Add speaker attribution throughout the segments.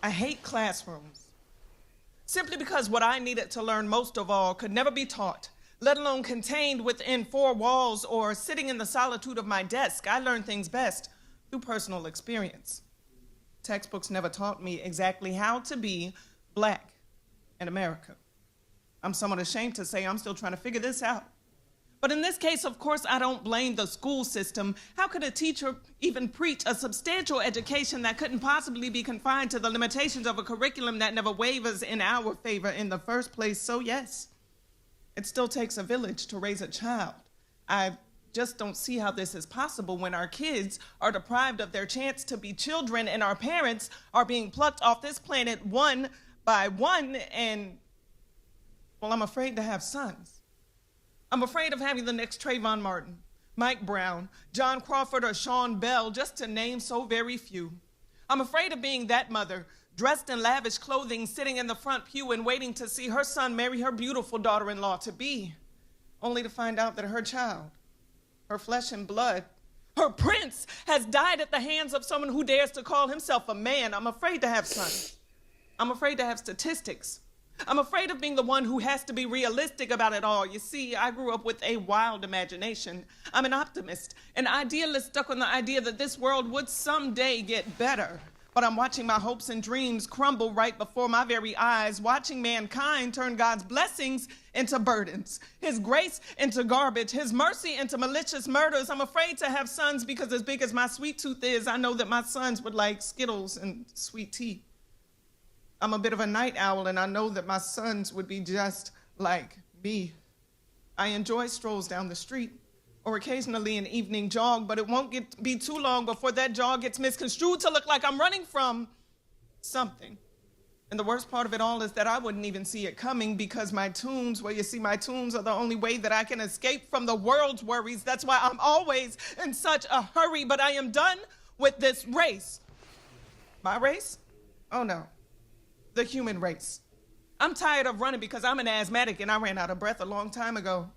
Speaker 1: I hate classrooms, simply because what I needed to learn most of all could never be taught, let alone contained within four walls or sitting in the solitude of my desk. I learn things best through personal experience. Textbooks never taught me exactly how to be Black in America. I'm somewhat ashamed to say I'm still trying to figure this out. But in this case, of course, I don't blame the school system. How could a teacher even preach a substantial education that couldn't possibly be confined to the limitations of a curriculum that never wavers in our favor in the first place? So yes, it still takes a village to raise a child. I just don't see how this is possible when our kids are deprived of their chance to be children and our parents are being plucked off this planet one by one. And, well, I'm afraid to have sons. I'm afraid of having the next Trayvon Martin, Mike Brown, John Crawford, or Sean Bell, just to name so very few. I'm afraid of being that mother, dressed in lavish clothing, sitting in the front pew and waiting to see her son marry her beautiful daughter-in-law-to-be, only to find out that her child, her flesh and blood, her prince, has died at the hands of someone who dares to call himself a man. I'm afraid to have sons. I'm afraid to have statistics. I'm afraid of being the one who has to be realistic about it all. You see, I grew up with a wild imagination. I'm an optimist, an idealist stuck on the idea that this world would someday get better. But I'm watching my hopes and dreams crumble right before my very eyes, watching mankind turn God's blessings into burdens, his grace into garbage, his mercy into malicious murders. I'm afraid to have sons because as big as my sweet tooth is, I know that my sons would like Skittles and sweet tea. I'm a bit of a night owl, and I know that my sons would be just like me. I enjoy strolls down the street, or occasionally an evening jog, but it won't be too long before that jog gets misconstrued to look like I'm running from something. And the worst part of it all is that I wouldn't even see it coming because my tunes, well, you see, my tunes are the only way that I can escape from the world's worries. That's why I'm always in such a hurry, but I am done with this race. My race? Oh, no. The human race. I'm tired of running because I'm an asthmatic and I ran out of breath a long time ago.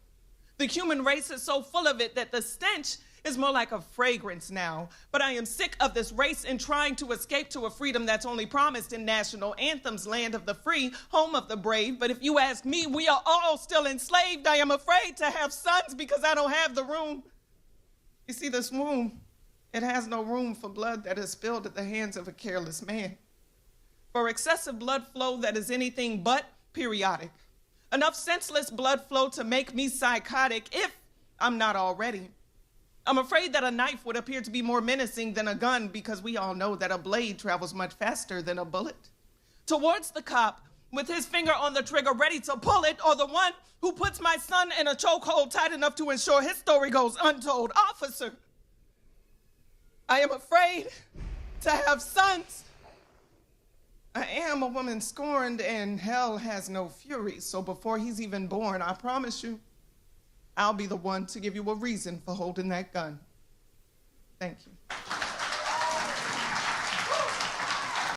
Speaker 1: The human race is so full of it that the stench is more like a fragrance now. But I am sick of this race and trying to escape to a freedom that's only promised in national anthems, land of the free, home of the brave. But if you ask me, we are all still enslaved. I am afraid to have sons because I don't have the room. You see, this womb, it has no room for blood that is spilled at the hands of a careless man. For excessive blood flow that is anything but periodic. Enough senseless blood flow to make me psychotic if I'm not already. I'm afraid that a knife would appear to be more menacing than a gun because we all know that a blade travels much faster than a bullet. Towards the cop with his finger on the trigger ready to pull it, or the one who puts my son in a chokehold tight enough to ensure his story goes untold. Officer, I am afraid to have sons. I am a woman scorned, and hell has no fury. So before he's even born, I promise you, I'll be the one to give you a reason for holding that gun. Thank you.